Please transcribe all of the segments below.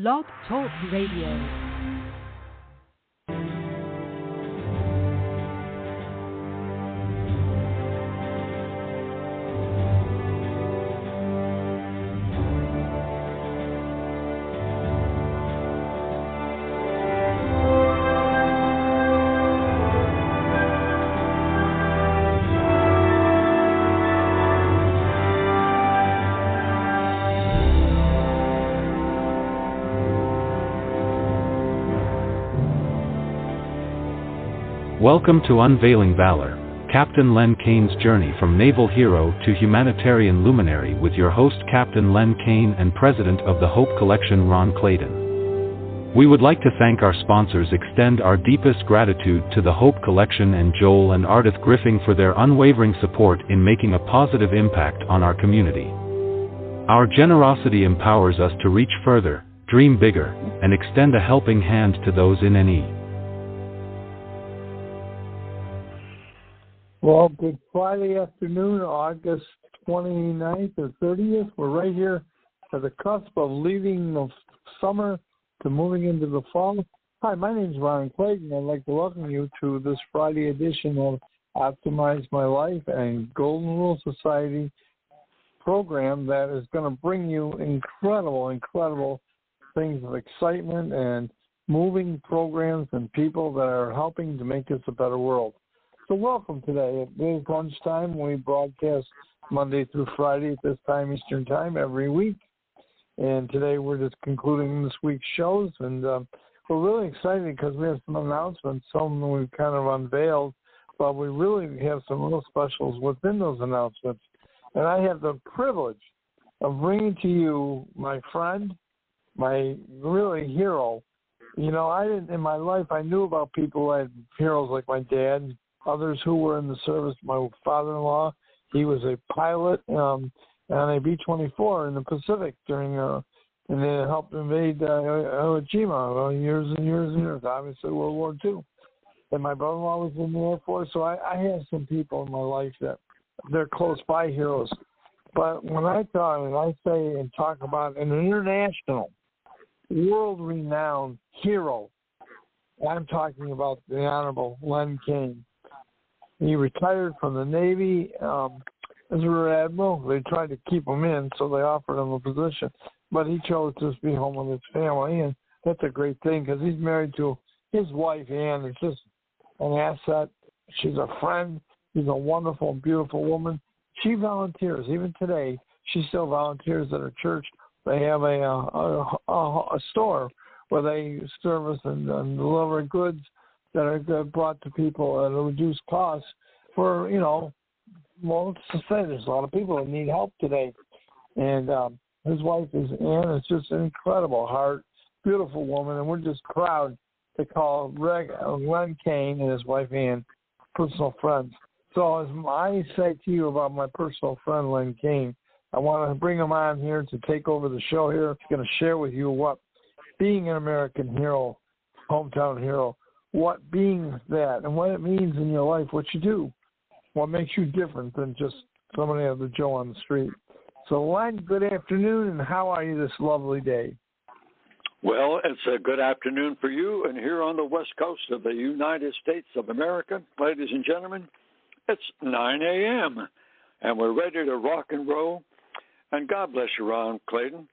Blog Talk Radio. Welcome to Unveiling Valor, Captain Len Kaine's journey from naval hero to humanitarian luminary with your host Captain Len Kaine and President of the Hope Collection Ron Clayton. We would like to thank our sponsors, extend our deepest gratitude to the Hope Collection and Joel and Ardith Griffing for their unwavering support in making a positive impact on our community. Our generosity empowers us to reach further, dream bigger, and extend a helping hand to those in need. Well, good Friday afternoon, August 29th or 30th. We're right here at the cusp of leaving the summer to moving into the fall. Hi, my name is Ron Clayton. I'd like to welcome you to this Friday edition of Optimize My Life and Golden Rule Society program that is going to bring you incredible things of excitement and moving programs and people that are helping to make us a better world. So welcome today. It is lunchtime. We broadcast Monday through Friday at this time, Eastern Time, every week. And today we're just concluding this week's shows. And we're really excited because we have some announcements, some we've kind of unveiled, but we really have some real specials within those announcements. And I have the privilege of bringing to you my friend, my really hero. You know, in my life, I knew about people who had heroes like my dad, others who were in the service. My father-in-law, he was a pilot on a B-24 in the Pacific and they helped invade Iwo Jima years and years, obviously World War II. And my brother-in-law was in the Air Force, so I have some people in my life that they're close by heroes. But when I say and talk about an international, world-renowned hero, I'm talking about the Honorable Len Kaine. He retired from the Navy as a rear admiral. They tried to keep him in, so they offered him a position. But he chose to just be home with his family, and that's a great thing because he's married to his wife, Ann. It's just an asset. She's a friend. She's a wonderful, beautiful woman. She volunteers. Even today, she still volunteers at her church. They have a store where they service and deliver goods that are brought to people at a reduced cost for, let's just say there's a lot of people that need help today. And his wife is Ann. It's just an incredible heart, beautiful woman, and we're just proud to call Len Kaine and his wife Ann personal friends. So as I say to you about my personal friend Len Kaine, I want to bring him on here to take over the show here. He's going to share with you what being an American hero, hometown hero, what being that and what it means in your life, what you do, what makes you different than just somebody other Joe on the street. So, Len, good afternoon, and how are you this lovely day? Well, it's a good afternoon for you, and here on the west coast of the United States of America, ladies and gentlemen, it's 9 a.m., and we're ready to rock and roll. And God bless you, Ron Clayton.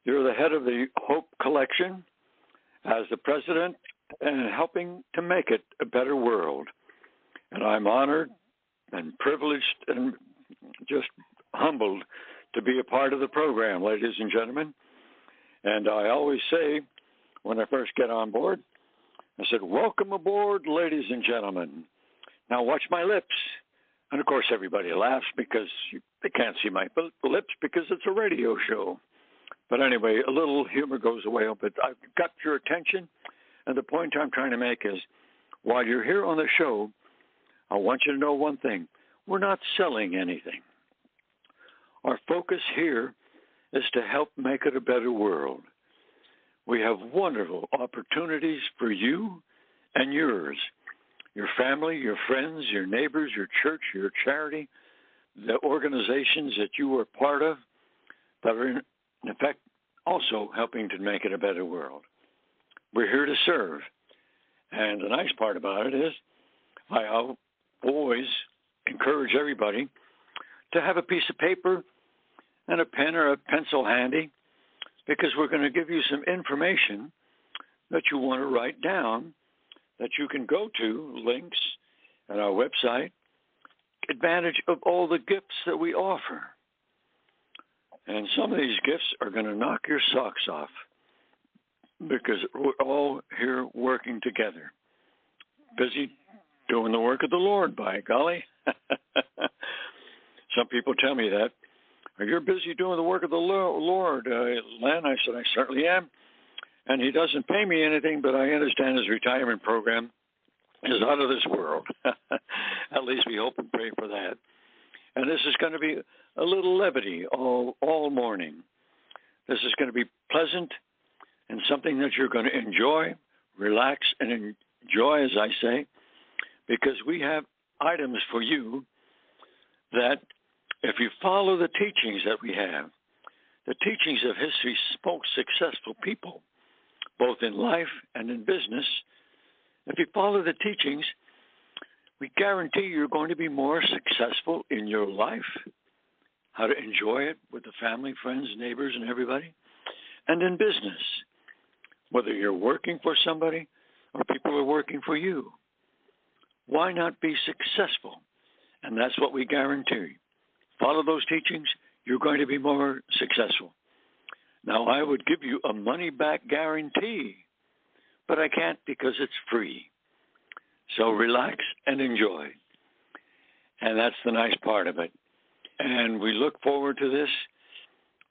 You're the head of the Hope Collection as the president and helping to make it a better world. And I'm honored and privileged and just humbled to be a part of the program, ladies and gentlemen. And I always say when I first get on board, I said, welcome aboard, ladies and gentlemen. Now watch my lips. And, of course, everybody laughs because they can't see my lips because it's a radio show. But anyway, a little humor goes away. But I've got your attention. And the point I'm trying to make is, while you're here on the show, I want you to know one thing. We're not selling anything. Our focus here is to help make it a better world. We have wonderful opportunities for you and yours, your family, your friends, your neighbors, your church, your charity, the organizations that you are part of that are, in fact, also helping to make it a better world. We're here to serve. And the nice part about it is I always encourage everybody to have a piece of paper and a pen or a pencil handy, because we're going to give you some information that you want to write down that you can go to, links at our website, advantage of all the gifts that we offer. And some of these gifts are going to knock your socks off, because we're all here working together, busy doing the work of the Lord, by golly. Some people tell me that. You're busy doing the work of the Lord, Len. I said, I certainly am. And he doesn't pay me anything, but I understand his retirement program is out of this world. At least we hope and pray for that. And this is going to be a little levity all morning. This is going to be pleasant and something that you're going to enjoy, relax, and enjoy, as I say, because we have items for you that, if you follow the teachings that we have, the teachings of history's most successful people, both in life and in business, if you follow the teachings, we guarantee you're going to be more successful in your life, how to enjoy it with the family, friends, neighbors, and everybody, and in business, whether you're working for somebody or people are working for you. Why not be successful? And that's what we guarantee. Follow those teachings, you're going to be more successful. Now, I would give you a money-back guarantee, but I can't because it's free. So relax and enjoy. And that's the nice part of it. And we look forward to this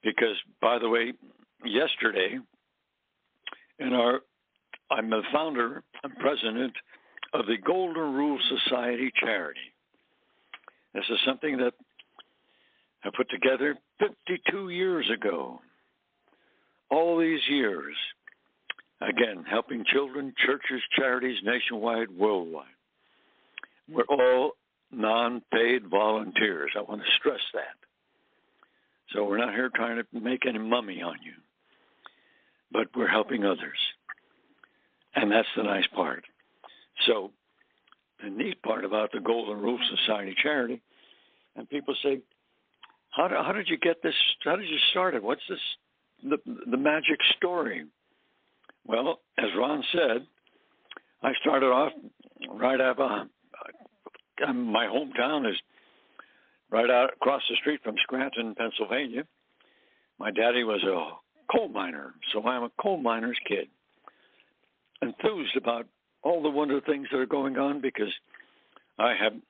because, by the way, yesterday, I'm the founder and president of the Golden Rule Society charity. This is something that I put together 52 years ago. All these years, again, helping children, churches, charities, nationwide, worldwide. We're all non-paid volunteers. I want to stress that. So we're not here trying to make any money on you, but we're helping others. And that's the nice part. So the neat part about the Golden Rule Society charity, and people say, how did you get this? How did you start it? What's this, the magic story? Well, as Ron said, I started off right out of my hometown is right out across the street from Scranton, Pennsylvania. My daddy was a coal miner, so I'm a coal miner's kid. Enthused about all the wonderful things that are going on because I'm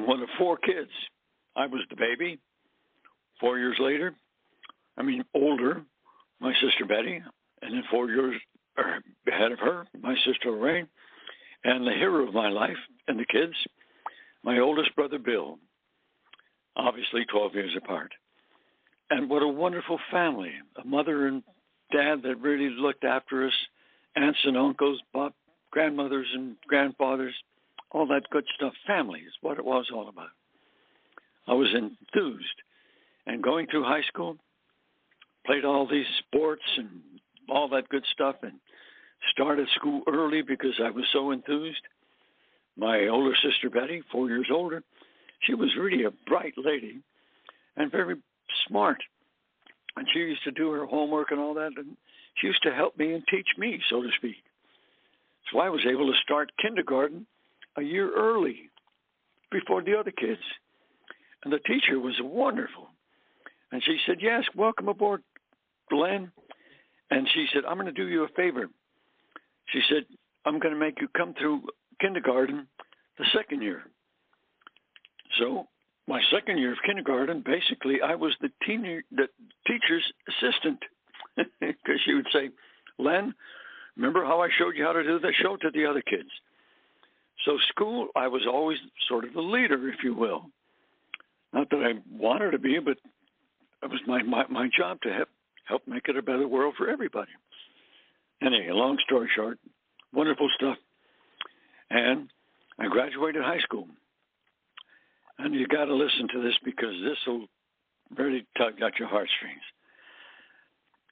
one of four kids. I was the baby. 4 years later, older, my sister Betty, and then 4 years ahead of her, my sister Lorraine, and the hero of my life and the kids, my oldest brother Bill, obviously 12 years apart. And what a wonderful family, a mother and dad that really looked after us, aunts and uncles, grandmothers and grandfathers, all that good stuff. Family is what it was all about. I was enthused. And going through high school, played all these sports and all that good stuff, and started school early because I was so enthused. My older sister, Betty, 4 years older, she was really a bright lady and very smart. And she used to do her homework and all that, and she used to help me and teach me, so to speak. So I was able to start kindergarten a year early before the other kids. And the teacher was wonderful. And she said, yes, welcome aboard, Len. And she said, I'm going to do you a favor. She said, I'm going to make you come through kindergarten the second year. So my second year of kindergarten, basically, I was the teacher's assistant. Because she would say, Len, remember how I showed you how to do this? Show it to the other kids. So school, I was always sort of the leader, if you will. Not that I wanted to be, but it was my job to help make it a better world for everybody. Anyway, long story short, wonderful stuff. And I graduated high school. And you got to listen to this because this will really tug at your heartstrings.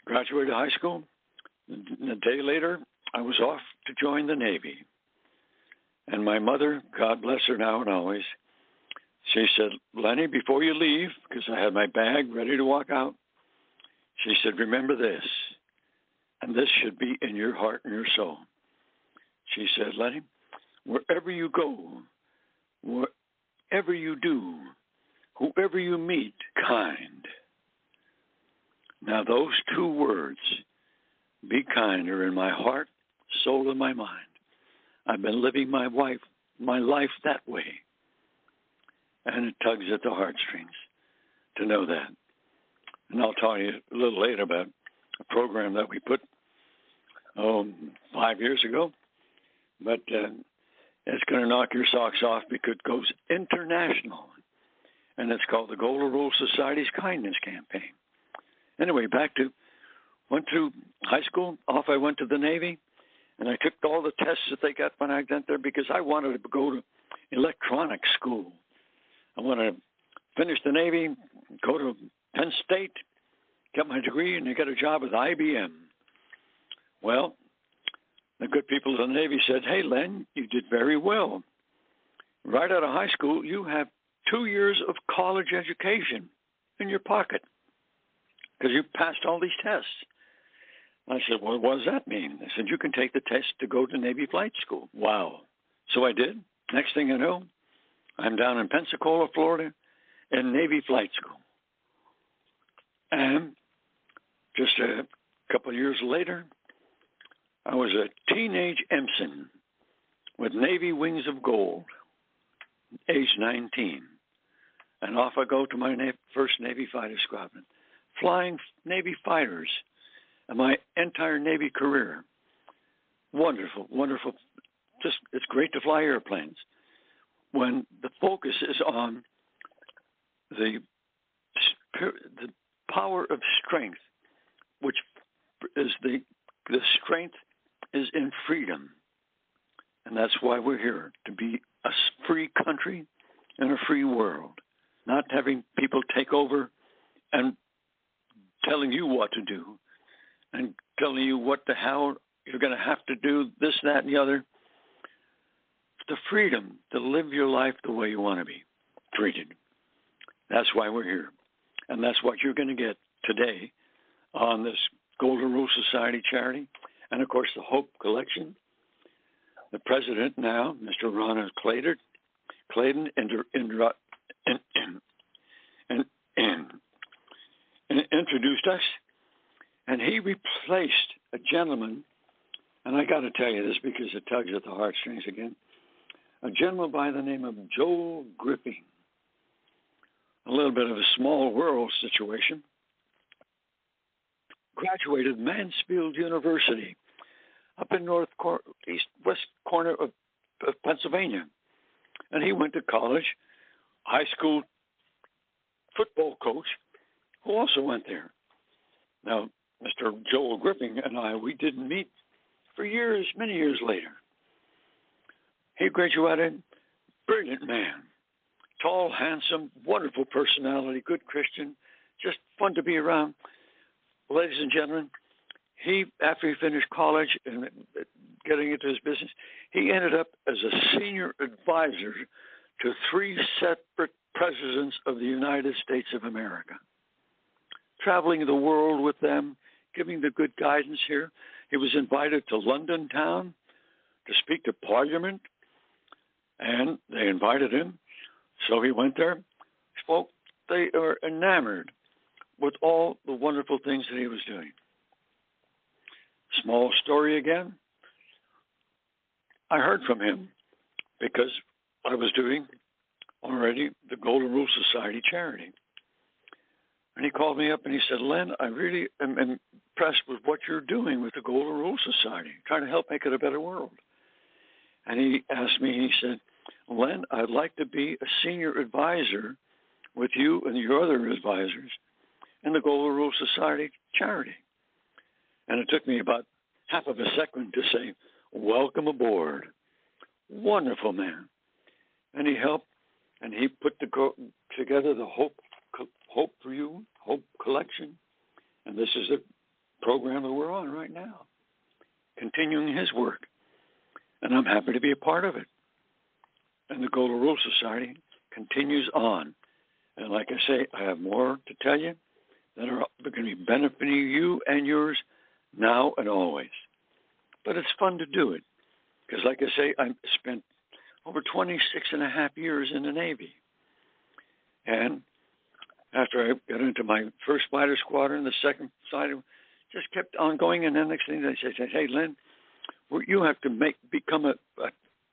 graduated high school. A day later, I was off to join the Navy. And my mother, God bless her now and always, she said, Lenny, before you leave, because I had my bag ready to walk out, she said, remember this, and this should be in your heart and your soul. She said, Lenny, wherever you go, whatever you do, whoever you meet, kind. Now those two words, be kind, are in my heart, soul, and my mind. I've been living my life that way. And it tugs at the heartstrings to know that. And I'll tell you a little later about a program that we put 5 years ago. But it's going to knock your socks off because it goes international. And it's called the Golden Rule Society's Kindness Campaign. Anyway, went through high school, off I went to the Navy, and I took all the tests that they got when I went there because I wanted to go to electronics school. I wanted to finish the Navy, go to Penn State, get my degree, and get a job with IBM. Well, the good people of the Navy said, hey, Len, you did very well. Right out of high school, you have 2 years of college education in your pocket because you passed all these tests. I said, well, what does that mean? They said, you can take the test to go to Navy Flight School. Wow. So I did. Next thing I know, I'm down in Pensacola, Florida, in Navy Flight School. And just a couple of years later, I was a teenage ensign with Navy Wings of Gold, age 19. And off I go to my first Navy fighter squadron, flying Navy fighters. And my entire Navy career, wonderful, wonderful. Just it's great to fly airplanes when the focus is on the power of strength, which is the strength is in freedom, and that's why we're here, to be a free country and a free world, not having people take over and telling you what to do. And telling you how you're going to have to do this, that, and the other. The freedom to live your life the way you want to be treated. That's why we're here. And that's what you're going to get today on this Golden Rule Society charity. And, of course, the Hope Collection. The president now, Mr. Ronald Clayton, introduced us. And he replaced a gentleman, and I got to tell you this because it tugs at the heartstrings again, a gentleman by the name of Joel Gripping. A little bit of a small world situation. Graduated Mansfield University up in west corner of Pennsylvania. And he went to college, high school football coach, who also went there. Now, Mr. Joel Gripping and I, we didn't meet for years, many years later. He graduated, brilliant man, tall, handsome, wonderful personality, good Christian, just fun to be around. Ladies and gentlemen, after he finished college and getting into his business, he ended up as a senior advisor to 3 separate presidents of the United States of America, traveling the world with them, giving the good guidance here. He was invited to London town to speak to Parliament, and they invited him. So he went there, spoke. They are enamored with all the wonderful things that he was doing. Small story again. I heard from him because I was doing already the Golden Rule Society charity. And he called me up and he said, Len, I really am impressed with what you're doing with the Golden Rule Society, trying to help make it a better world. And he asked me, he said, Len, I'd like to be a senior advisor with you and your other advisors in the Golden Rule Society charity. And it took me about half of a second to say, welcome aboard. Wonderful man. And he helped, and he put together the Hope for You, Hope Collection. And this is the program that we're on right now, continuing his work. And I'm happy to be a part of it. And the Golden Rule Society continues on. And like I say, I have more to tell you that are going to be benefiting you and yours now and always. But it's fun to do it because, like I say, I spent over 26 and a half years in the Navy. And after I got into my first fighter squadron, the second side just kept on going. And then next thing they said, hey, Len, you have to become an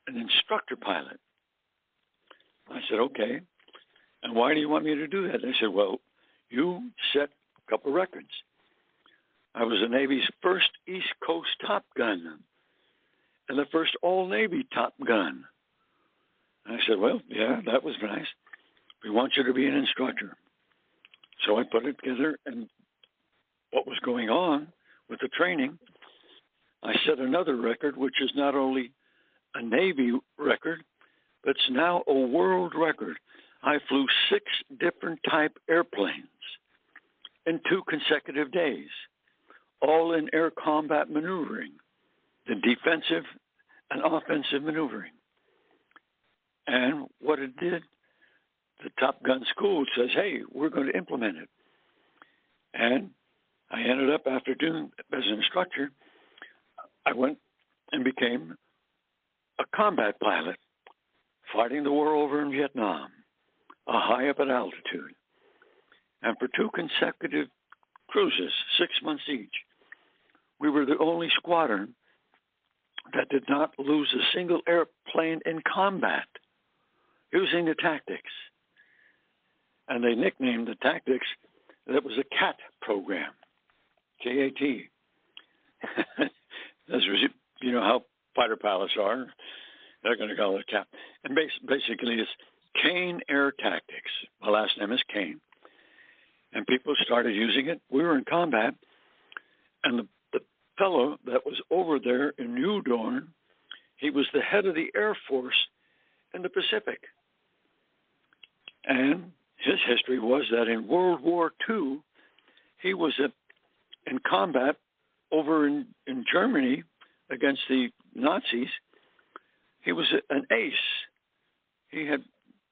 instructor pilot. I said, okay. And why do you want me to do that? They said, well, you set a couple records. I was the Navy's first East Coast Top Gun and the first all-Navy Top Gun. And I said, well, yeah, that was nice. We want you to be an instructor. So I put it together, and what was going on with the training, I set another record, which is not only a Navy record, but it's now a world record. I flew 6 different type airplanes in 2 consecutive days, all in air combat maneuvering, the defensive and offensive maneuvering. And what it did, the Top Gun school says, hey, we're going to implement it. And I ended up, after doing as an instructor, I went and became a combat pilot, fighting the war over in Vietnam, high up at altitude. And for 2 consecutive cruises, 6 months each, we were the only squadron that did not lose a single airplane in combat using the tactics. And they nicknamed the tactics, that was a CAT program, K-A-T. You know how fighter pilots are. They're going to call it CAT. And basically it's Kaine Air Tactics. My last name is Kaine. And people started using it. We were in combat, and the fellow that was over there in New Dorn, he was the head of the Air Force in the Pacific. And his history was that in World War II, he was in combat over in Germany against the Nazis. He was an ace. He had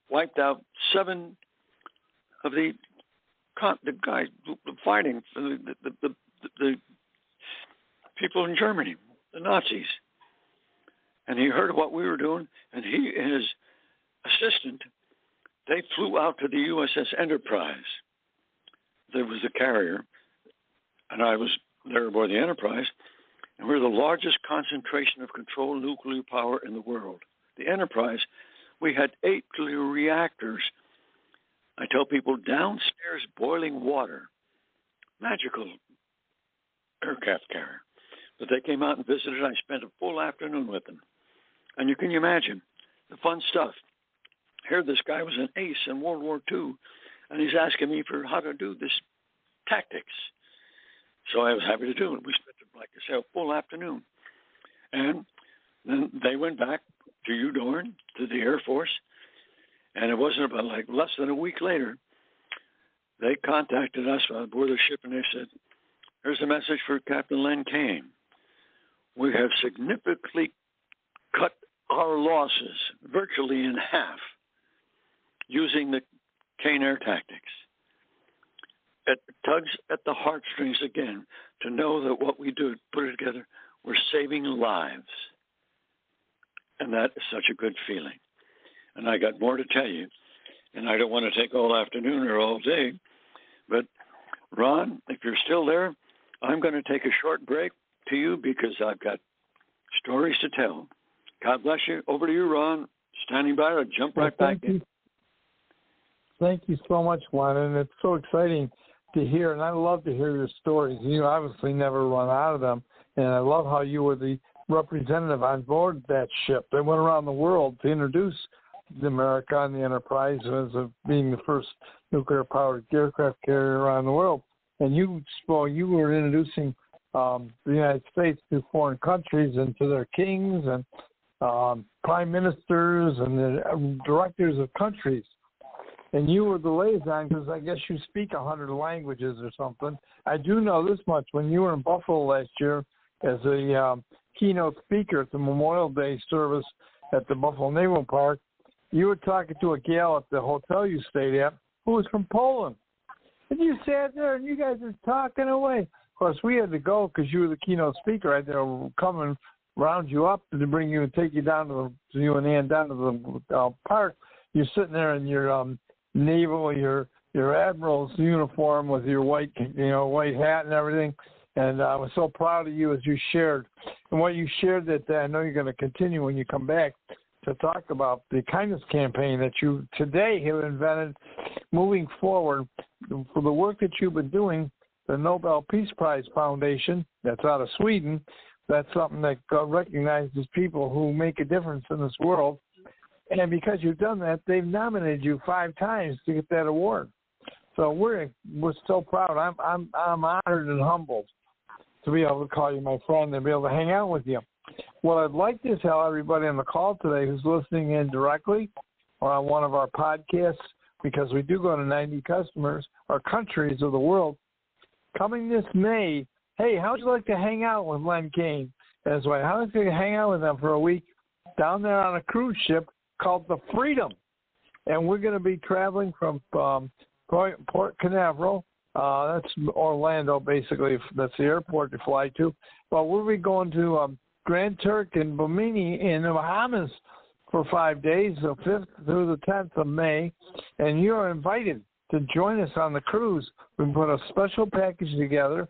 wiped out 7 of the guys fighting for the people in Germany, the Nazis. And he heard what we were doing, and he and his assistant, they flew out to the USS Enterprise. There was the carrier, and I was there aboard the Enterprise, and we're the largest concentration of controlled nuclear power in the world. The Enterprise, we had 8 nuclear reactors. I tell people downstairs boiling water, magical aircraft carrier. But they came out and visited. I spent a full afternoon with them. And you can imagine the fun stuff. Here this guy was an ace in World War II, and he's asking me for how to do this tactics. So I was happy to do it. We spent, like I said, a full afternoon. And then they went back to Udorn, to the Air Force, and it wasn't about less than a week later, they contacted us aboard the ship, and they said, here's a message for Captain Len Kaine. We have significantly cut our losses virtually in half using the Kaine Air Tactics. It tugs at the heartstrings again to know that what we do, put it together, we're saving lives. And that is such a good feeling. And I got more to tell you, and I don't want to take all afternoon or all day, but Ron, if you're still there, I'm going to take a short break to you because I've got stories to tell. God bless you. Over to you, Ron. Standing by, I'll jump right back in. Thank you so much, Juan, and it's so exciting to hear, and I love to hear your stories. You obviously never run out of them, and I love how you were the representative on board that ship. They went around the world to introduce America on the Enterprise as being the first nuclear-powered aircraft carrier around the world. And you were introducing the United States to foreign countries and to their kings and prime ministers and the directors of countries. and you were the liaison because I guess you speak 100 languages or something. I do know this much. When you were in Buffalo last year as a keynote speaker at the Memorial Day service at the Buffalo Naval Park, you were talking to a gal at the hotel you stayed at who was from Poland. And you sat there and you guys were talking away. Of course, we had to go because you were the keynote speaker right there, coming round you up to bring you and take you down to you and Ann down to the park. You're sitting there in your naval, your admiral's uniform with your white hat and everything. And I was so proud of you as you shared. And what you shared that I know you're going to continue when you come back to talk about the kindness campaign that you today have invented moving forward for the work that you've been doing. The Nobel Peace Prize Foundation, that's out of Sweden, that's something that recognizes people who make a difference in this world. And because you've done that, they've nominated you 5 times to get that award. So we're so proud. I'm honored and humbled to be able to call you my friend and be able to hang out with you. What I'd like to tell everybody on the call today who's listening in directly or on one of our podcasts, because we do go to 90 customers or countries of the world, coming this May, hey, how would you like to hang out with Len Kaine? That's right. How would you like to hang out with them for a week down there on a cruise ship called the Freedom? And we're going to be traveling from Port Canaveral. That's Orlando, basically. That's the airport to fly to. But we'll be going to Grand Turk and Bimini in the Bahamas for 5 days, the 5th through the 10th of May. And you're invited to join us on the cruise. We put a special package together,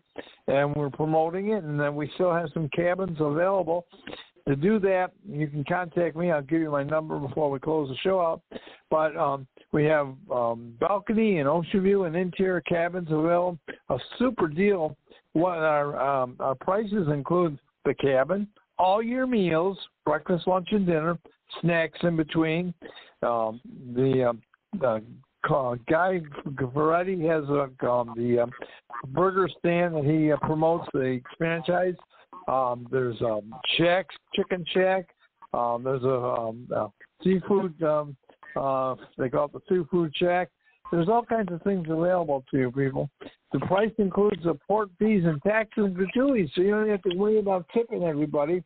and we're promoting it, and then we still have some cabins available. To do that, you can contact me. I'll give you my number before we close the show out. But we have balcony and ocean view and interior cabins available. A super deal. What our prices include the cabin, all your meals, breakfast, lunch, and dinner, snacks in between. The Guy Veretti has the burger stand that he promotes, the franchise. There's Shack's Chicken Shack. There's a seafood, they call it the Seafood Shack. There's all kinds of things available to you people. The price includes the port fees and taxes and gratuities, so you don't have to worry about tipping everybody.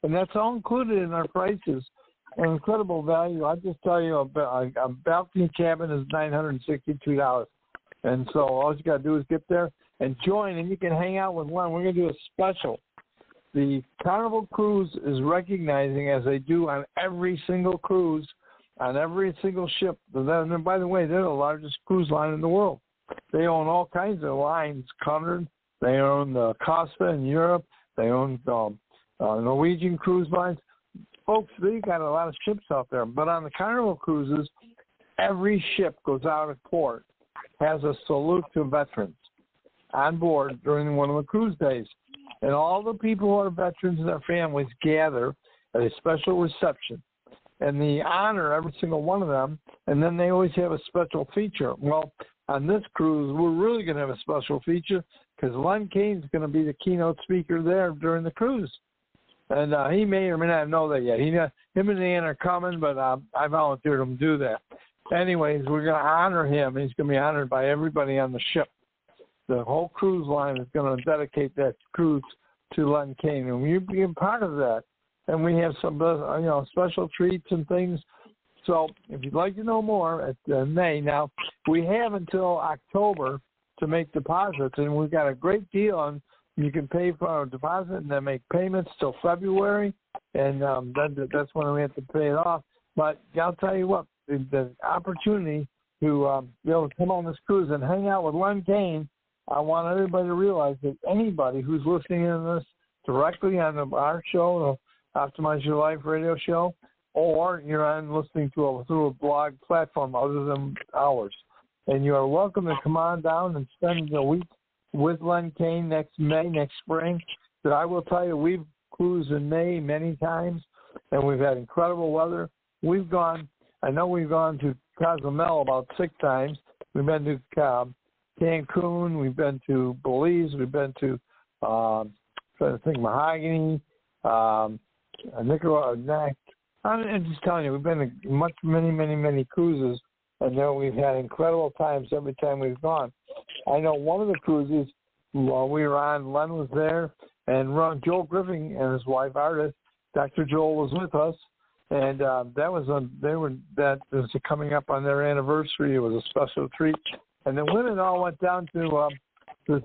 And that's all included in our prices. An incredible value. I'll just tell you, a balcony cabin is $962. And so all you got to do is get there and join, and you can hang out with Len. We're going to do a special. The Carnival Cruise is recognizing, as they do on every single cruise, on every single ship. And by the way, they're the largest cruise line in the world. They own all kinds of lines, Cunard. They own the Costa in Europe. They own Norwegian cruise lines. Folks, they got a lot of ships out there. But on the Carnival cruises, every ship goes out of port, has a salute to veterans on board during one of the cruise days. And all the people who are veterans and their families gather at a special reception. And they honor every single one of them. And then they always have a special feature. Well, on this cruise, we're really going to have a special feature because Len Kaine is going to be the keynote speaker there during the cruise. And he may or may not know that yet. Him and Ann are coming, but I volunteered him to do that. Anyways, we're going to honor him. He's going to be honored by everybody on the ship. The whole cruise line is going to dedicate that cruise to Len Kaine, and you be a part of that. And we have some, special treats and things. So if you'd like to know more, at May. Now, we have until October to make deposits, and we've got a great deal on. You can pay for a deposit and then make payments till February, and then that's when we have to pay it off. But I'll tell you what, the opportunity to be able to come on this cruise and hang out with Len Kaine, I want everybody to realize that anybody who's listening in this directly on our show, the Optimize Your Life radio show, or you're on listening through a blog platform other than ours, and you are welcome to come on down and spend a week with Len Kaine next spring. That I will tell you, we've cruised in May many times, and we've had incredible weather. I know we've gone to Cozumel about 6 times. We've been to Cancun. We've been to Belize. We've been to, Mahogany, Nicaragua. I'm just telling you, we've been to many cruises And then we've had incredible times every time we've gone. I know one of the cruises while we were on, Len was there, and Joel Griffin and his wife, artist, Dr. Joel, was with us. And that was coming up on their anniversary. It was a special treat. And the women all went down to this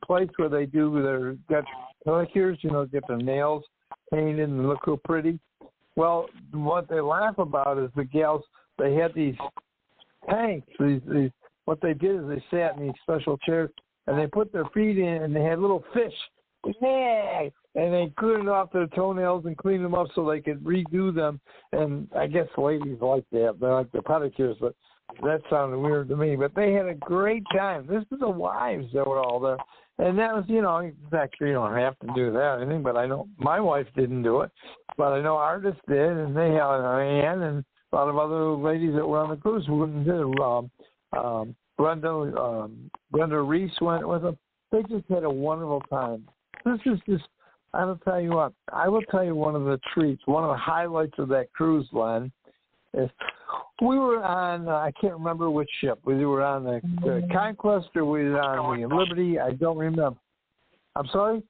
place where they get pedicures, get their nails painted and look real pretty. Well, what they laugh about is the gals, they had these tanks. What they did is they sat in these special chairs and they put their feet in and they had little fish. Yeah! And they cleaned off their toenails and cleaned them up so they could redo them. And I guess ladies like that. They like the pedicures, but that sounded weird to me. But they had a great time. This is the wives that were all there. And that was, actually you don't have to do that or anything, but I know my wife didn't do it. But I know artists did, and they had Ann and a lot of other ladies that were on the cruise who wouldn't do. Brenda Reese went with them. They just had a wonderful time. This is just, I will tell you what, I will tell you one of the treats, one of the highlights of that cruise, Len, is we were on, I can't remember which ship. We were on the Conquest or we were on the Liberty. I don't remember. I'm sorry?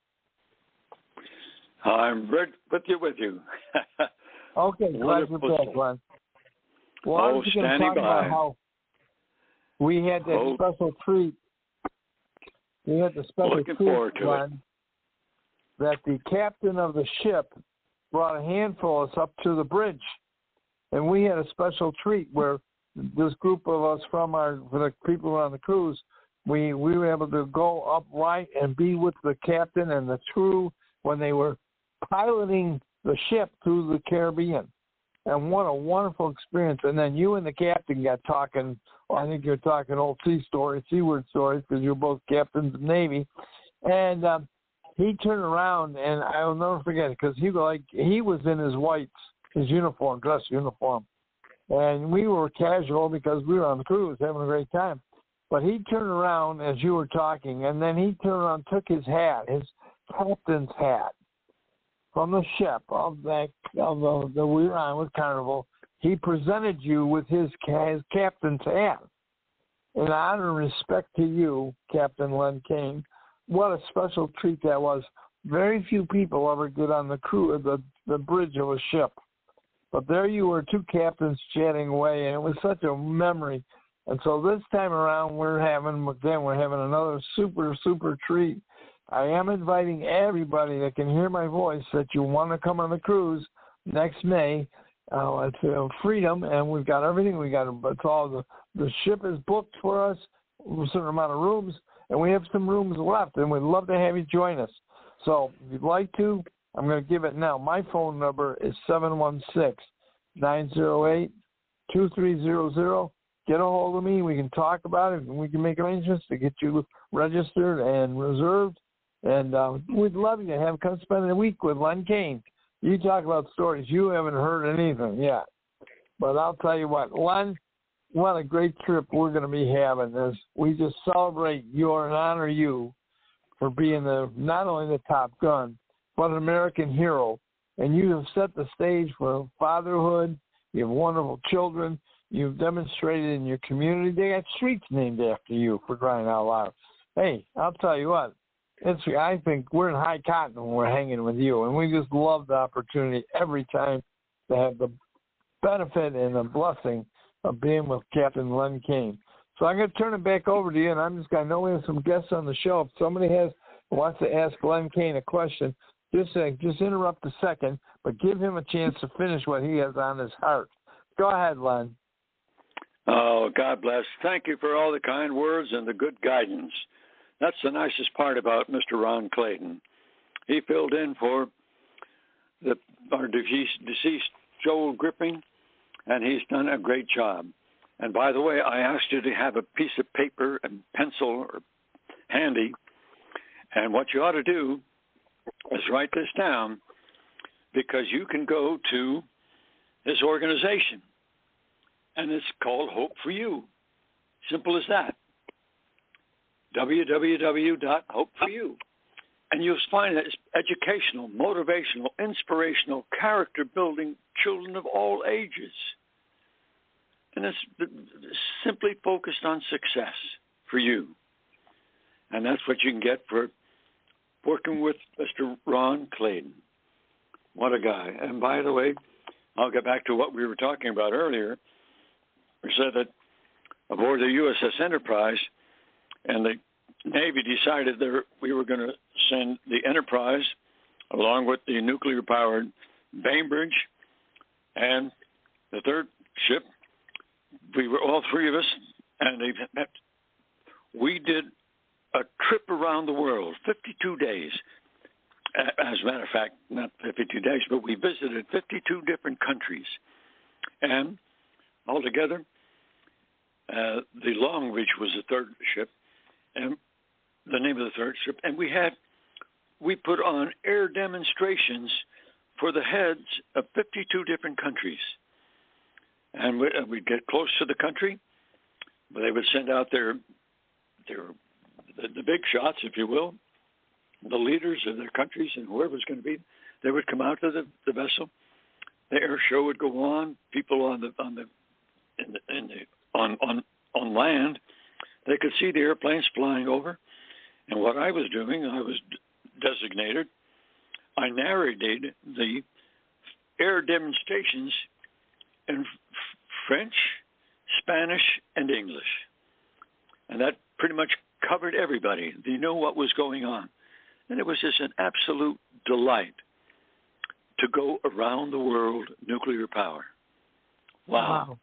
I'm right with you. Okay, glad you're back, Len. Well, I was going to talk about how we had that special treat. We had the special treat, Len, that the captain of the ship brought a handful of us up to the bridge. And we had a special treat where this group of us for the people who were on the cruise, we were able to go upright and be with the captain and the crew when they were piloting the ship through the Caribbean. And what a wonderful experience. And then you and the captain got talking, I think you're talking old seaward stories, because you're both captains of the Navy. And he turned around, and I'll never forget it, because he was in his uniform, dress uniform. And we were casual because we were on the cruise having a great time. But he turned around as you were talking, and then he turned around and took his hat, his captain's hat, from the ship that we were on with Carnival. He presented you with his captain's hat. In honor and respect to you, Captain Len Kaine, what a special treat that was. Very few people ever get on the bridge of a ship. But there you were, two captains chatting away, and it was such a memory. And so this time around, we're having another super, super treat. I am inviting everybody that can hear my voice that you want to come on the cruise next May. It's Freedom, and we've got everything. The ship is booked for us, a certain amount of rooms, and we have some rooms left, and we'd love to have you join us. So if you'd like to, I'm going to give it now. My phone number is 716-908-2300. Get a hold of me. We can talk about it, and we can make arrangements to get you registered and reserved. And we'd love you to come spend a week with Len Kaine. You talk about stories. You haven't heard anything yet. But I'll tell you what, Len, what a great trip we're going to be having. As we just celebrate you and honor you for being not only the Top Gun, but an American hero. And you have set the stage for fatherhood. You have wonderful children. You've demonstrated in your community. They got streets named after you, for crying out loud. Hey, I'll tell you what. I think we're in high cotton when we're hanging with you, and we just love the opportunity every time to have the benefit and the blessing of being with Captain Len Kaine. So I'm going to turn it back over to you, and I know we have some guests on the show. If somebody wants to ask Len Kaine a question, just interrupt a second, but give him a chance to finish what he has on his heart. Go ahead, Len. Oh, God bless. Thank you for all the kind words and the good guidance. That's the nicest part about Mr. Ron Clayton. He filled in for our deceased Joel Gripping, and he's done a great job. And by the way, I asked you to have a piece of paper and pencil handy, and what you ought to do is write this down, because you can go to this organization, and it's called Hope for You. Simple as that. www.hopeforyou. And you'll find that it's educational, motivational, inspirational, character building, children of all ages. And it's simply focused on success for you. And that's what you can get for working with Mr. Ron Clayton. What a guy. And by the way, I'll get back to what we were talking about earlier. We said that aboard the USS Enterprise, and the Navy decided that we were going to send the Enterprise along with the nuclear-powered Bainbridge and the third ship. We were all three of us, and we did a trip around the world, 52 days. As a matter of fact, not 52 days, but we visited 52 different countries. And altogether, the Long Reach was the third ship, and the name of the third ship. And we put on air demonstrations for the heads of 52 different countries. And we'd get close to the country, but they would send out the big shots, if you will, the leaders of their countries and whoever was going to be. They would come out to the vessel. The air show would go on. People on land, they could see the airplanes flying over. And what I was doing, I was designated. I narrated the air demonstrations in French, Spanish, and English. And that pretty much covered everybody. They knew what was going on. And it was just an absolute delight to go around the world nuclear power. Wow.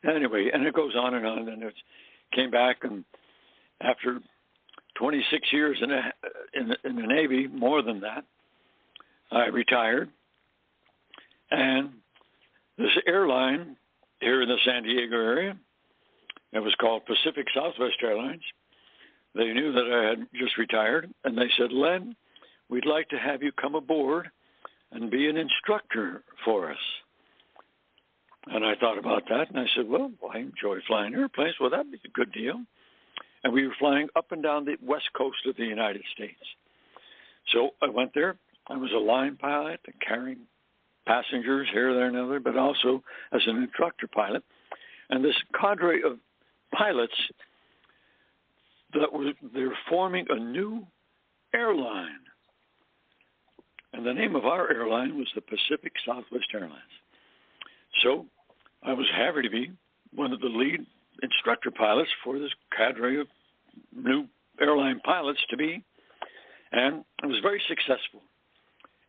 Anyway, and it goes on, and it came back, and after 26 years in the Navy, more than that, I retired. And this airline here in the San Diego area, it was called Pacific Southwest Airlines. They knew that I had just retired, and they said, Len, we'd like to have you come aboard and be an instructor for us. And I thought about that, and I said, well, I enjoy flying airplanes. Well, that'd be a good deal. And we were flying up and down the west coast of the United States. So I went there. I was a line pilot and carrying passengers here, there, and other, but also as an instructor pilot. And this cadre of pilots, they're forming a new airline. And the name of our airline was the Pacific Southwest Airlines. So I was happy to be one of the lead instructor pilots for this cadre of new airline pilots to be. And it was very successful.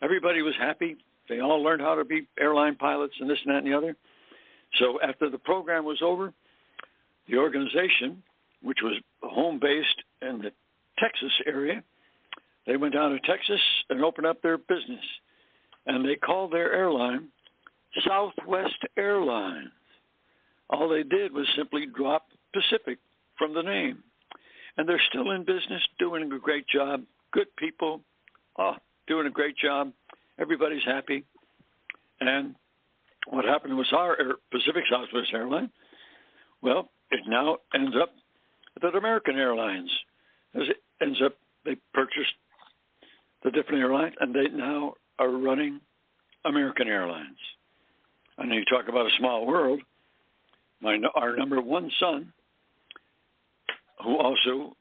Everybody was happy. They all learned how to be airline pilots and this and that and the other. So after the program was over, the organization, which was home-based in the Texas area, they went down to Texas and opened up their business. And they called their airline Southwest Airlines. All they did was simply drop Pacific from the name. And they're still in business, doing a great job. Good people, doing a great job. Everybody's happy. And what happened was our Pacific Southwest Airline, well, it now ends up that American Airlines. They purchased the different airlines, and they now are running American Airlines. And you talk about a small world. Our number one son, who also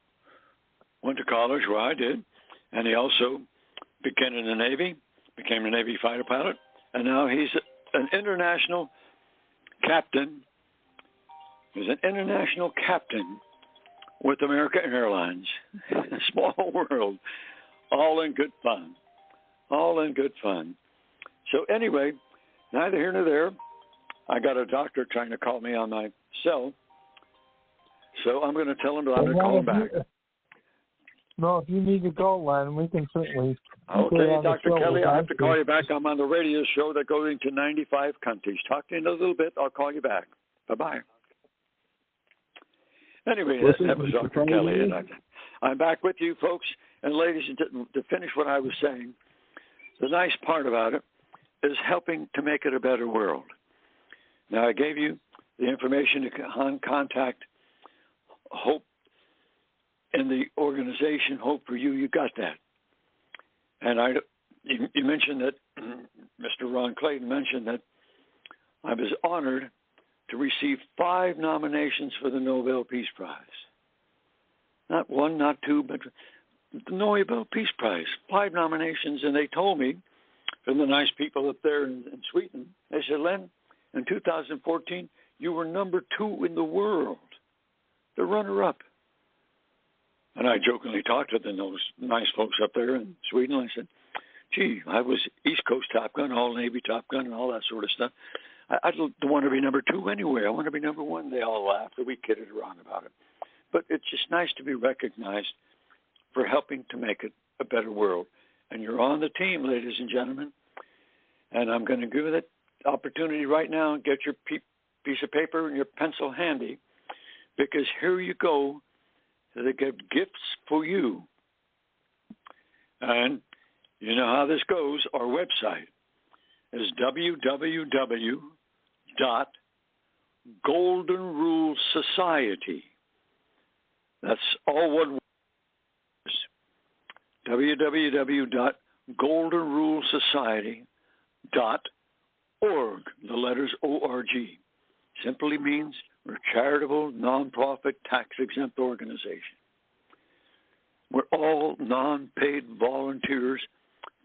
went to college where I did, and he also became a Navy fighter pilot, and now he's an international captain. He's an international captain with American Airlines. A small world, all in good fun. All in good fun. So anyway, neither here nor there. I got a doctor trying to call me on my cell, so I'm going to tell him that I'm going to call him back. No, if you need to go, Len, we can certainly. Okay, Dr. Kelly, I have to call you back. I'm on the radio show that goes into 95 countries. Talk to you in a little bit. I'll call you back. Bye-bye. Anyway, that was Dr. Kelly. And I'm back with you, folks. And ladies, to finish what I was saying, the nice part about it is helping to make it a better world. Now, I gave you the information to contact Hope in the organization, Hope for You. You got that. And you mentioned that, Mr. Ron Clayton mentioned that I was honored to receive 5 nominations for the Nobel Peace Prize. Not 1, not 2, but the Nobel Peace Prize, 5 nominations. And they told me, from the nice people up there in Sweden, they said, Len, in 2014, you were number 2 in the world, the runner-up. And I jokingly talked to those nice folks up there in Sweden. I said, gee, I was East Coast Top Gun, all Navy Top Gun, and all that sort of stuff. I don't want to be number 2 anyway. I want to be number 1. They all laughed, and we kidded around about it. But it's just nice to be recognized for helping to make it a better world. And you're on the team, ladies and gentlemen. And I'm going to give you that opportunity right now. Get your piece of paper and your pencil handy, because here you go. They get gifts for you. And you know how this goes. Our website is www.goldenrulesociety. That's all one word. www.goldenrulesociety.org. The letters O-R-G. Simply means we're a charitable, nonprofit, tax-exempt organization. We're all non-paid volunteers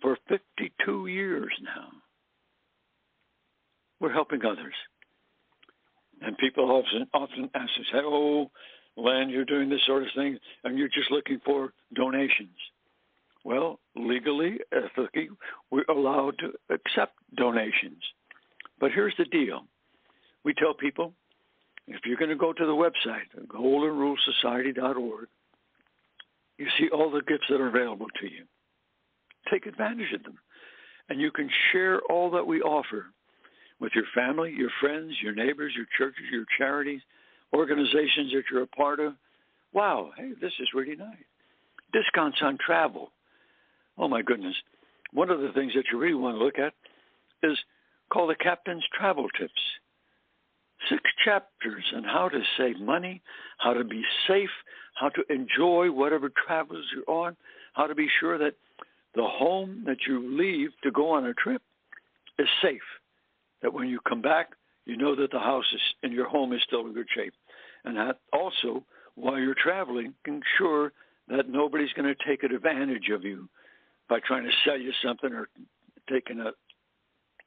for 52 years now. We're helping others. And people often ask us, oh, Len, you're doing this sort of thing, and you're just looking for donations. Well, legally, ethically, we're allowed to accept donations. But here's the deal. We tell people, if you're going to go to the website, goldenrulesociety.org, you see all the gifts that are available to you. Take advantage of them. And you can share all that we offer with your family, your friends, your neighbors, your churches, your charities, organizations that you're a part of. Wow, hey, this is really nice. Discounts on travel. Oh, my goodness. One of the things that you really want to look at is called the Captain's Travel Tips. 6 chapters on how to save money, how to be safe, how to enjoy whatever travels you're on, how to be sure that the home that you leave to go on a trip is safe, that when you come back, you know that the house is and your home is still in good shape. And that also, while you're traveling, ensure that nobody's going to take advantage of you by trying to sell you something or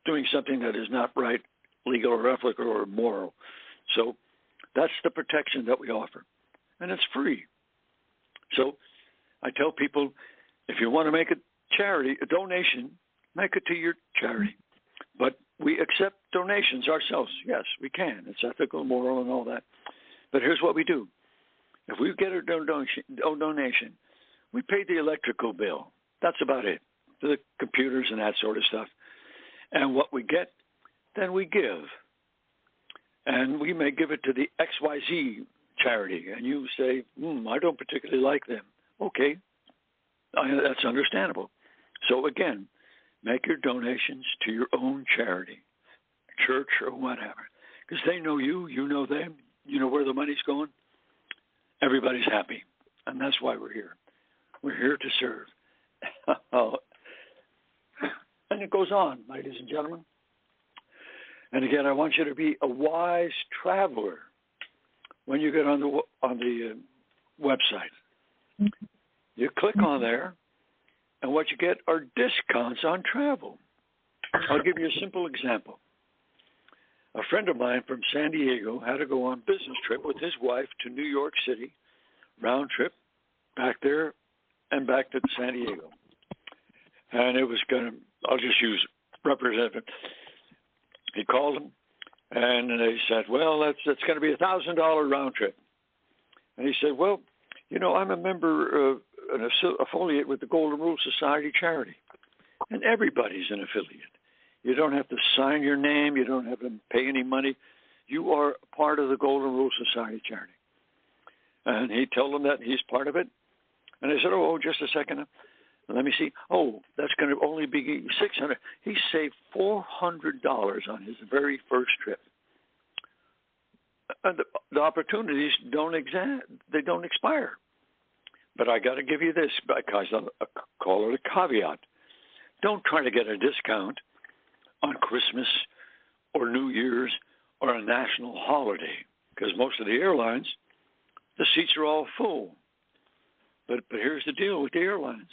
doing something that is not right, legal or ethical or moral. So that's the protection that we offer. And it's free. So I tell people, if you want to make a donation, make it to your charity. But we accept donations ourselves. Yes, we can. It's ethical, moral, and all that. But here's what we do. If we get a donation, we pay the electrical bill. That's about it. The computers and that sort of stuff. And what we get, then we give. And we may give it to the XYZ charity. And you say, I don't particularly like them. Okay, that's understandable. So again, make your donations to your own charity, church or whatever. Because they know you, you know them, you know where the money's going. Everybody's happy. And that's why we're here. We're here to serve. And it goes on, ladies and gentlemen. And again, I want you to be a wise traveler when you get on the website. You click on there, and what you get are discounts on travel. I'll give you a simple example. A friend of mine from San Diego had to go on a business trip with his wife to New York City, round trip, back there and back to San Diego. And it was I'll just use representative. He called him, and they said, well, that's going to be $1,000 round trip. And he said, well, I'm a member, an affiliate with the Golden Rule Society charity. And everybody's an affiliate. You don't have to sign your name. You don't have to pay any money. You are a part of the Golden Rule Society charity. And he told them that he's part of it. And they said, oh, just a second. Let me see. Oh, that's going to only be $600. He saved $400 on his very first trip. And the opportunities don't expire. But I got to give you this, because I call it a caveat. Don't try to get a discount on Christmas or New Year's or a national holiday, because most of the airlines, the seats are all full. But here's the deal with the airlines.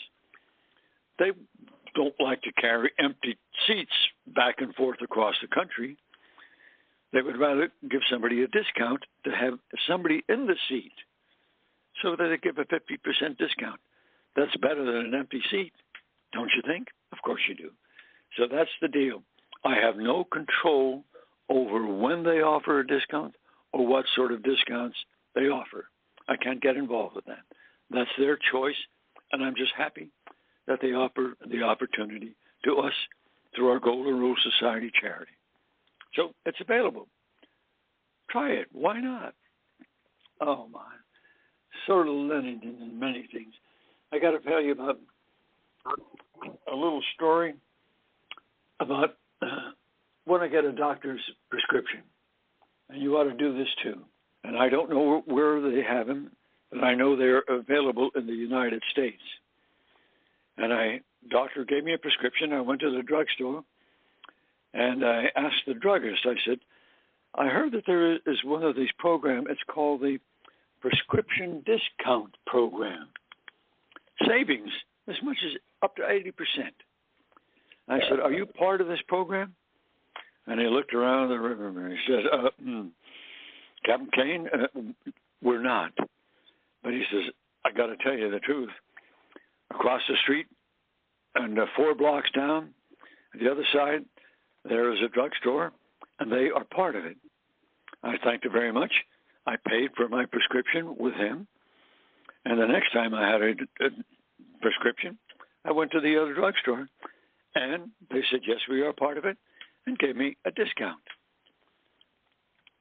They don't like to carry empty seats back and forth across the country. They would rather give somebody a discount to have somebody in the seat so that they give a 50% discount. That's better than an empty seat, don't you think? Of course you do. So that's the deal. I have no control over when they offer a discount or what sort of discounts they offer. I can't get involved with that. That's their choice, and I'm just happy that they offer the opportunity to us through our Golden Rule Society charity. So it's available. Try it. Why not? Oh, my. Sort of learning in many things. I got to tell you about a little story about when I get a doctor's prescription. And you ought to do this too. And I don't know where they have them, but I know they're available in the United States. And doctor gave me a prescription. I went to the drugstore, and I asked the druggist, I said, I heard that there is one of these programs. It's called the Prescription Discount Program. Savings as much as up to 80%. I said, are you part of this program? And he looked around the room and he said, Captain Kaine, we're not. But he says, I got to tell you the truth. Across the street and 4 blocks down, the other side, there is a drugstore, and they are part of it. I thanked him very much. I paid for my prescription with him. And the next time I had a prescription, I went to the other drugstore, and they said, yes, we are part of it, and gave me a discount.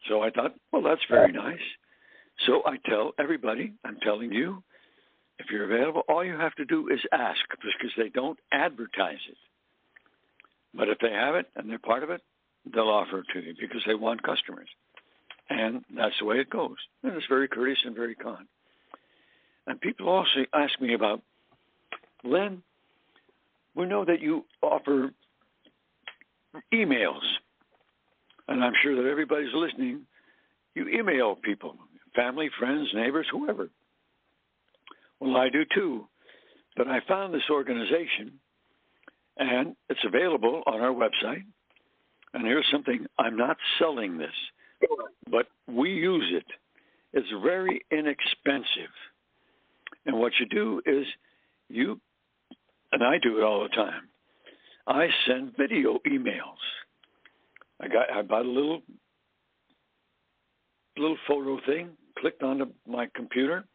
So I thought, well, that's very nice. So I tell everybody, I'm telling you, if you're available, all you have to do is ask, because they don't advertise it. But if they have it and they're part of it, they'll offer it to you because they want customers. And that's the way it goes. And it's very courteous and very kind. And people also ask me about, Len, we know that you offer emails. And I'm sure that everybody's listening. You email people, family, friends, neighbors, whoever. Well, I do too. But I found this organization, and it's available on our website. And here's something, I'm not selling this, but we use it. It's very inexpensive. And what you do is and I do it all the time, I send video emails. I bought a little photo thing, clicked onto my computer,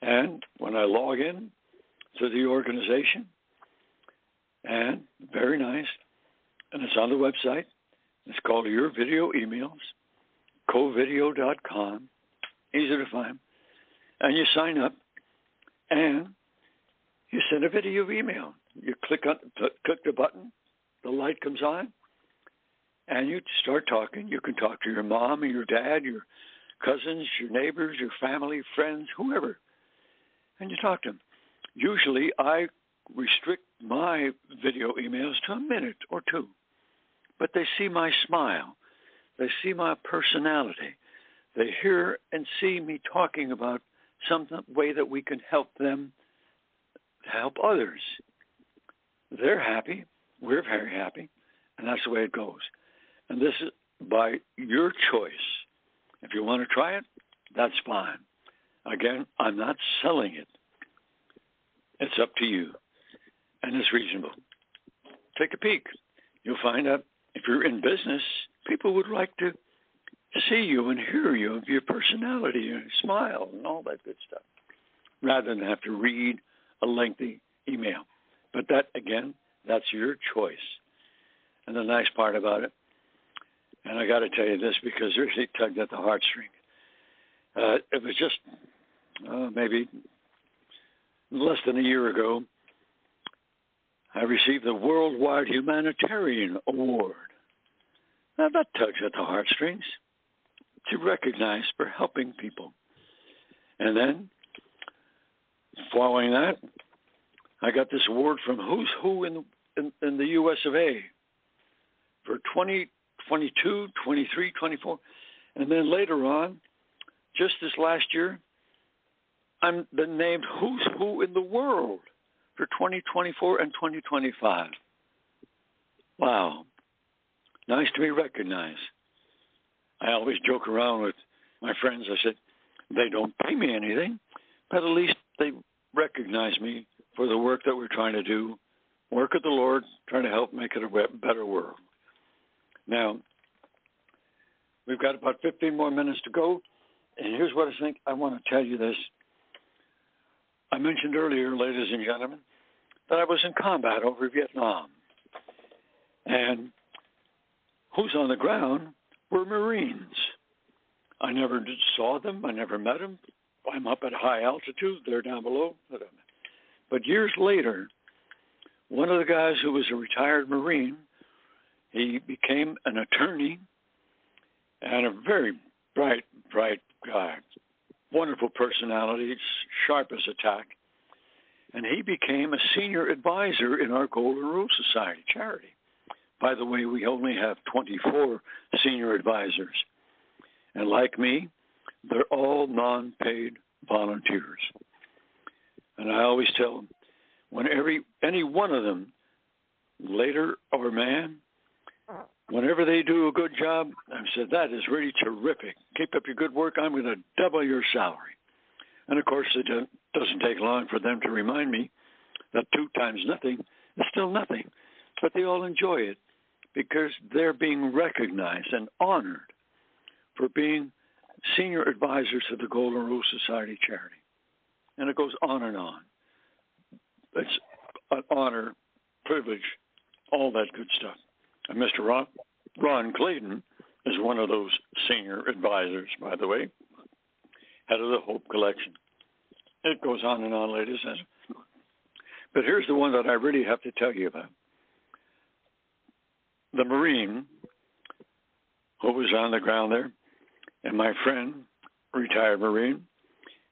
and when I log in to the organization, and very nice, and it's on the website. It's called Your Video Emails, covideo.com, easy to find. And you sign up, and you send a video email. You click the button, the light comes on, and you start talking. You can talk to your mom or your dad, your cousins, your neighbors, your family, friends, whoever, and you talk to them. Usually I restrict my video emails to a minute or two, but they see my smile. They see my personality. They hear and see me talking about some way that we can help them help others. They're happy. We're very happy. And that's the way it goes. And this is by your choice. If you want to try it, that's fine. Again, I'm not selling it. It's up to you. And it's reasonable. Take a peek. You'll find out if you're in business, people would like to see you and hear you, your personality, your smile, and all that good stuff, rather than have to read a lengthy email. But that, again, that's your choice. And the nice part about it, and I got to tell you this because it really tugged at the heartstring. It was just maybe less than a year ago, I received the Worldwide Humanitarian Award. Now that tugs at the heartstrings to recognize for helping people. And then, following that, I got this award from Who's Who in the U.S. of A. for 20 22, 23, 24. And then later on, just this last year, I'm been named Who's Who in the World for 2024 and 2025. Wow. Nice to be recognized. I always joke around with my friends. I said, they don't pay me anything, but at least they recognize me for the work that we're trying to do, work of the Lord, trying to help make it a better world. Now, we've got about 15 more minutes to go, and here's what I think. I want to tell you this. I mentioned earlier, ladies and gentlemen, that I was in combat over Vietnam. And who's on the ground were Marines. I never saw them. I never met them. I'm up at high altitude. They're down below. But years later, one of the guys who was a retired Marine, he became an attorney and a very bright guy. Wonderful personality, sharp as a tack. And he became a senior advisor in our Golden Rule Society charity. By the way, we only have 24 senior advisors. And like me, they're all non-paid volunteers. And I always tell them, when any one of them, later or man, whenever they do a good job, I've said, that is really terrific. Keep up your good work. I'm going to double your salary. And, of course, it doesn't take long for them to remind me that 2 times nothing is still nothing. But they all enjoy it because they're being recognized and honored for being senior advisors to the Golden Rule Society charity. And it goes on and on. It's an honor, privilege, all that good stuff. And Mr. Ron Clayton is one of those senior advisors, by the way, head of the Hope Collection. It goes on and on, ladies and gentlemen. But here's the one that I really have to tell you about. The Marine who was on the ground there, and my friend, retired Marine,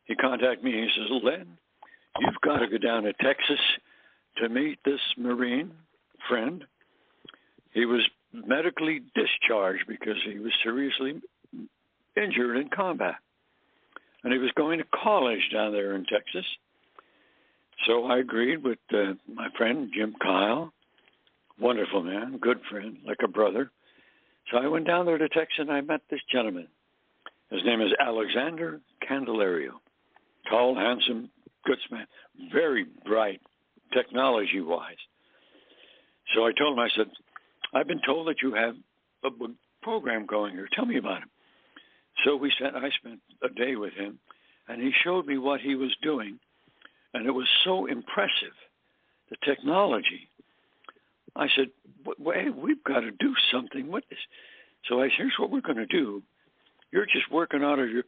he contacted me. He says, Len, you've got to go down to Texas to meet this Marine friend. He was medically discharged because he was seriously injured in combat. And he was going to college down there in Texas. So I agreed with my friend, Jim Kyle. Wonderful man, good friend, like a brother. So I went down there to Texas and I met this gentleman. His name is Alexander Candelario. Tall, handsome, good man, very bright, technology-wise. So I told him, I said, I've been told that you have a program going here. Tell me about it. So I spent a day with him, and he showed me what he was doing, and it was so impressive, the technology. I said, hey, we've got to do something with this. So I said, here's what we're going to do. You're just working out of your,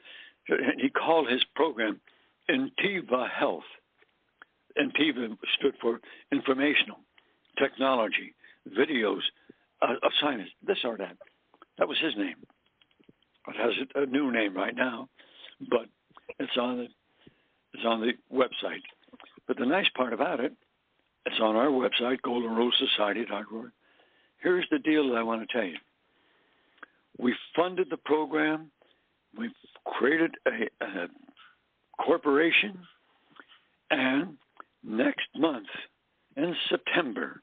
and he called his program Intiva Health. Intiva stood for Informational Technology, Videos, Assignments, this or that. That was his name. It has a new name right now, but it's on the website. But the nice part about it, it's on our website, goldenrulesociety.org. Here's the deal that I want to tell you. We funded the program. We've created a corporation. And next month, in September,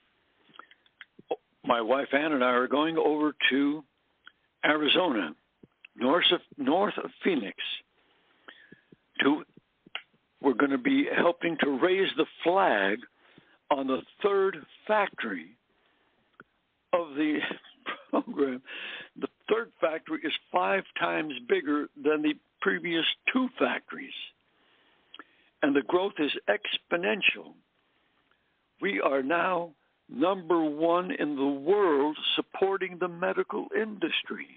my wife Ann and I are going over to Arizona, north of Phoenix. We're going to be helping to raise the flag on the 3rd factory of the program. The 3rd factory is 5 times bigger than the previous 2 factories. And the growth is exponential. We are now number 1 in the world supporting the medical industry.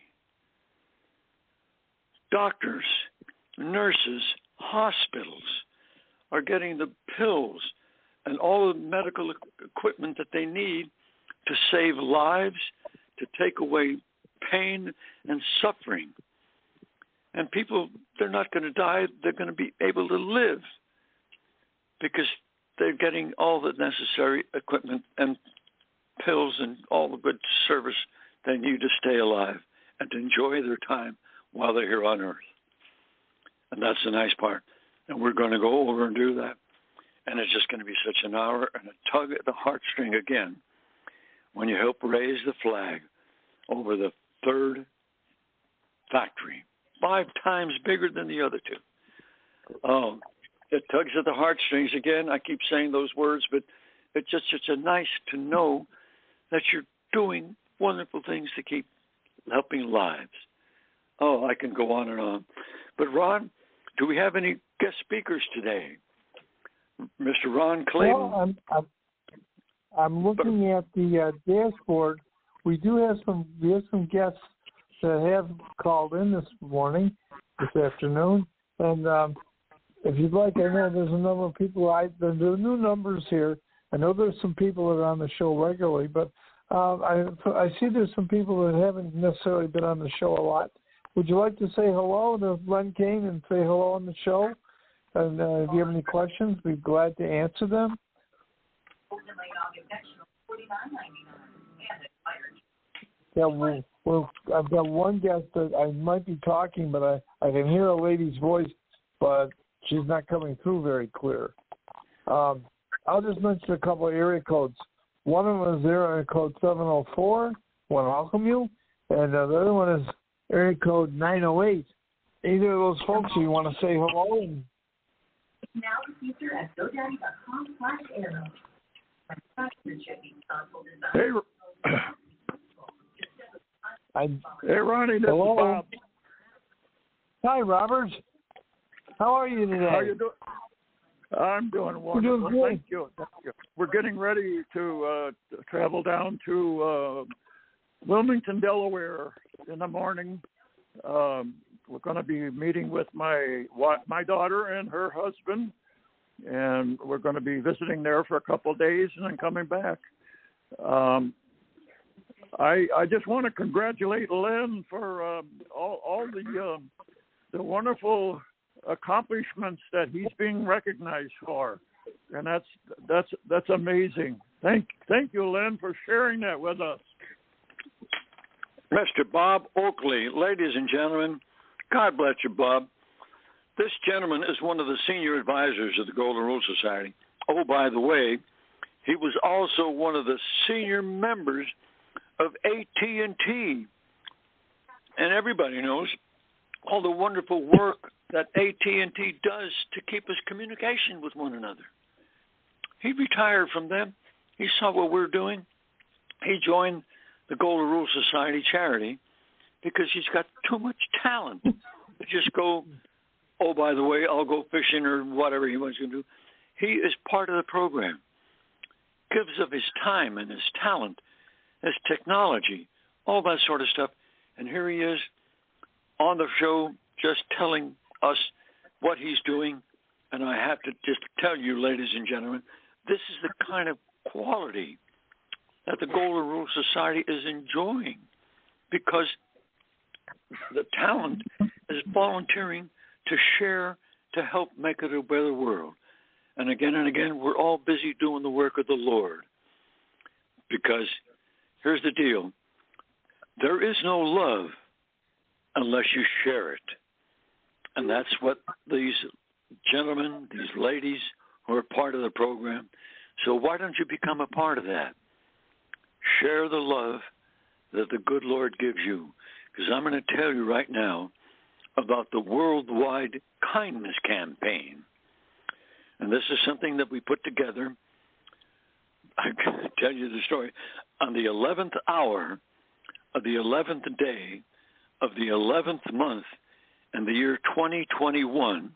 Doctors, nurses, hospitals are getting the pills and all the medical equipment that they need to save lives, to take away pain and suffering. And people, they're not going to die, they're going to be able to live because they're getting all the necessary equipment and pills and all the good service they need to stay alive and to enjoy their time while they're here on Earth. And that's the nice part. And we're going to go over and do that. And it's just going to be such an hour and a tug at the heartstring again when you help raise the flag over the third factory, 5 times bigger than the other 2. Oh, it tugs at the heartstrings again. I keep saying those words, but it's just such a nice to know that you're doing wonderful things to keep helping lives. Oh, I can go on and on. But Ron, do we have any guest speakers today? Mr. Ron Clayton? Well, I'm looking at the dashboard. We have some guests that have called in this afternoon, and if you'd like, I know there's a number of people. There are new numbers here. I know there's some people that are on the show regularly, but I see there's some people that haven't necessarily been on the show a lot. Would you like to say hello to Len Kaine and say hello on the show? And if you have any questions, we'd be glad to answer them. Yeah, well, I've got one guest that I might be talking, but I can hear a lady's voice, but she's not coming through very clear. I'll just mention a couple of area codes. One of them is area code 704, want to welcome you, and the other one is area code 908. Either of those folks, you want to say hello? And now the future at GoDaddy.com/arrow. Hey, Ronnie, this is Bob. Hi, Robert. How are you today? How you doing? I'm doing wonderful. Thank you. We're getting ready to travel down to Wilmington, Delaware in the morning. We're going to be meeting with my daughter and her husband, and we're going to be visiting there for a couple of days and then coming back. I just want to congratulate Len for all the wonderful accomplishments that he's being recognized for, and that's amazing. Thank you, Len, for sharing that with us. Mr. Bob Oakley, ladies and gentlemen, God bless you, Bob. This gentleman is one of the senior advisors of the Golden Rule Society. Oh, by the way, he was also one of the senior members of AT&T. And everybody knows all the wonderful work that AT&T does to keep us communication with one another. He retired from them. He saw what we're doing. He joined the Golden Rule Society charity because he's got too much talent to just go, oh, by the way, I'll go fishing or whatever he wants to do. He is part of the program, gives of his time and his talent, his technology, all that sort of stuff. And here he is on the show just telling us what he's doing. And I have to just tell you, ladies and gentlemen, this is the kind of quality that the Golden Rule Society is enjoying, because the talent is volunteering to share, to help make it a better world. And again, we're all busy doing the work of the Lord. Because here's the deal. There is no love unless you share it. And that's what these gentlemen, these ladies who are part of the program. So why don't you become a part of that? Share the love that the good Lord gives you. Because I'm going to tell you right now about the Worldwide Kindness Campaign. And this is something that we put together. I can tell you the story. On the 11th hour of the 11th day of the 11th month in the year 2021,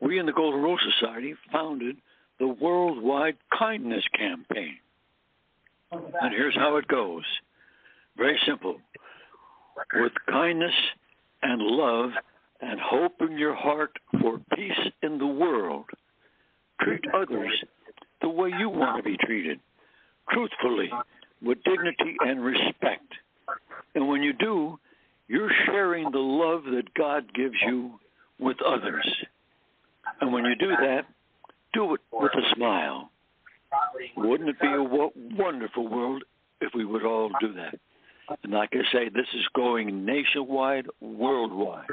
we in the Golden Rule Society founded the Worldwide Kindness Campaign. And here's how it goes. Very simple. With kindness and love and hope in your heart for peace in the world, treat others the way you want to be treated, truthfully, with dignity and respect. And when you do, you're sharing the love that God gives you with others. And when you do that, do it with a smile. Wouldn't it be a wonderful world if we would all do that. And like I say, this is going nationwide, worldwide.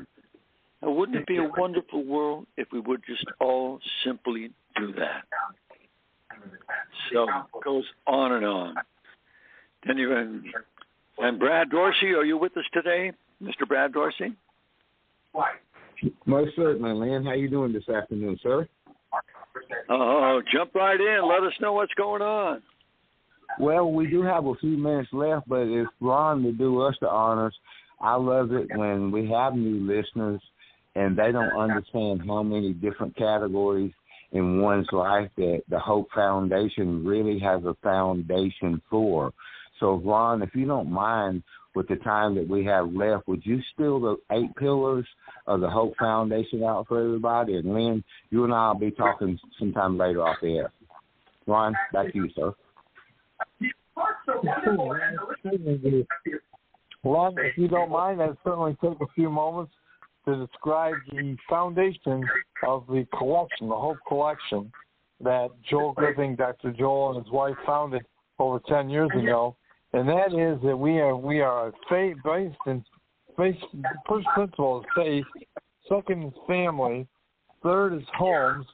Now, wouldn't it be a wonderful world if we would just all simply do that? So it goes on and on. And Brad Dorsey, are you with us today, Mr. Brad Dorsey? Most certainly, Len. How you doing this afternoon, sir? Oh, jump right in. Let us know what's going on. Well, we do have a few minutes left, but it's Ron to do us the honors. I love it when we have new listeners and they don't understand how many different categories in one's life that the Hope Foundation really has a foundation for. So, Ron, if you don't mind, with the time that we have left, would you spill the 8 pillars of the Hope Foundation out for everybody? And Lynn, you and I will be talking sometime later off the air. Ron, back to you, sir. Ron, if you don't mind, I'd certainly take a few moments to describe the foundation of the collection, the Hope Collection, that Joel Griffin, Dr. Joel, and his wife founded over 10 years ago. And that is that we are based in first principle is faith, second is family, third is homes,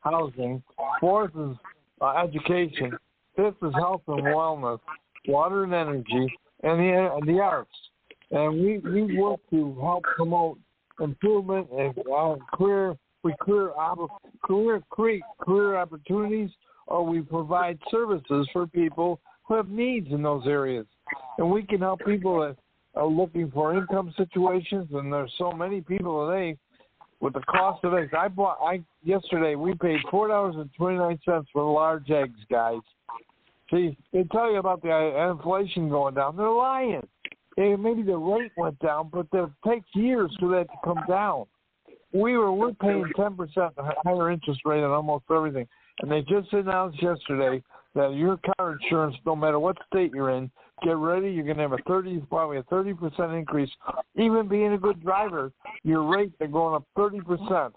housing, fourth is education, fifth is health and wellness, water and energy, and the arts. And we work to help promote improvement and create career opportunities, or we provide services for people who have needs in those areas. And we can help people that are looking for income situations, and there's so many people today with the cost of eggs. Yesterday we paid $4.29 for large eggs, guys. See, they tell you about the inflation going down. They're lying. Maybe the rate went down, but it takes years for that to come down. We're paying 10% higher interest rate on almost everything. And they just announced yesterday that your car insurance, no matter what state you're in, get ready, you're going to have probably a 30% increase. Even being a good driver, your rates are going up 30%.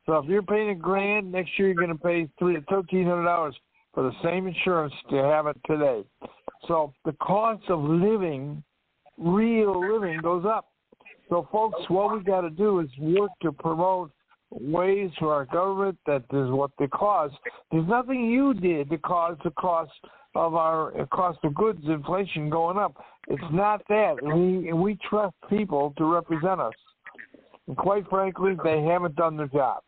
So if you're paying $1,000, next year you're going to pay $1,300 for the same insurance to have it today. So the cost of living, real living, goes up. So, folks, what we got to do is work to promote ways for our government that is what they cause. There's nothing you did to cause the cost of goods inflation going up. It's not that. We trust people to represent us. And quite frankly, they haven't done their jobs.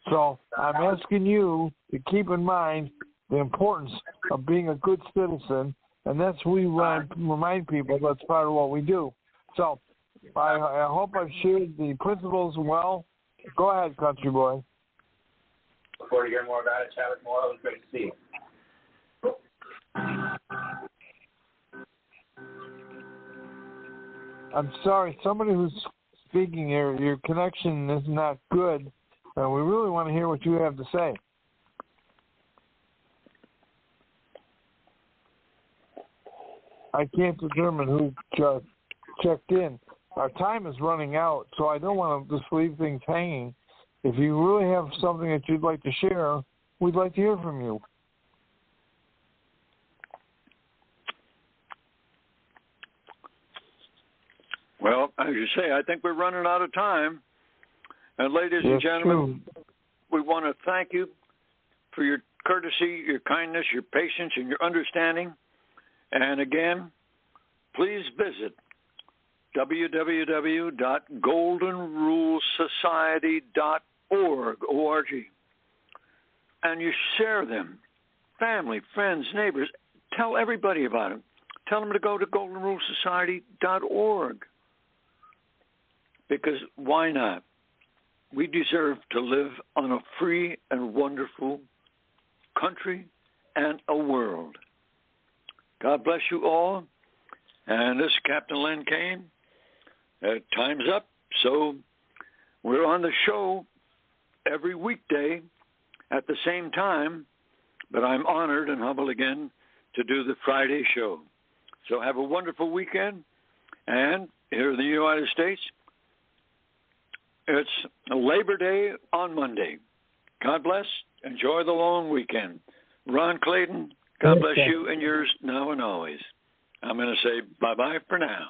So I'm asking you to keep in mind the importance of being a good citizen, and that's what we remind people that's part of what we do. So I hope I've shared the principles well. Go ahead, country boy. Look forward to hearing more about it. Chat with more. It was great to see you. I'm sorry, somebody who's speaking here, your connection is not good, and we really want to hear what you have to say. I can't determine who checked in. Our time is running out, so I don't want to just leave things hanging. If you really have something that you'd like to share, we'd like to hear from you. Well, as you say, I think we're running out of time. And ladies and gentlemen, we want to thank you for your courtesy, your kindness, your patience, and your understanding. And again, please visit www.goldenrulesociety.org, and you share them. Family, friends, neighbors, tell everybody about it. Tell them to go to goldenrulesociety.org. Because why not? We deserve to live on a free and wonderful country and a world. God bless you all. And this is Captain Len Kaine. Time's up, so we're on the show every weekday at the same time, but I'm honored and humbled again to do the Friday show. So have a wonderful weekend, and here in the United States, it's Labor Day on Monday. God bless. Enjoy the long weekend. Ron Clayton, God bless you and yours now and always. I'm going to say bye-bye for now.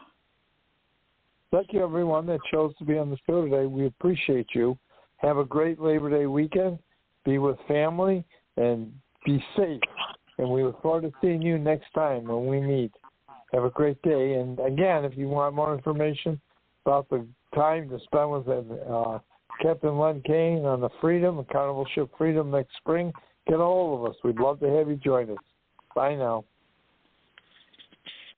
Thank you, everyone that chose to be on the show today. We appreciate you. Have a great Labor Day weekend. Be with family and be safe. And we look forward to seeing you next time when we meet. Have a great day. And again, if you want more information about the time to spend with Captain Len Kaine on the Freedom, the Carnival Ship Freedom next spring, get a hold of us. We'd love to have you join us. Bye now.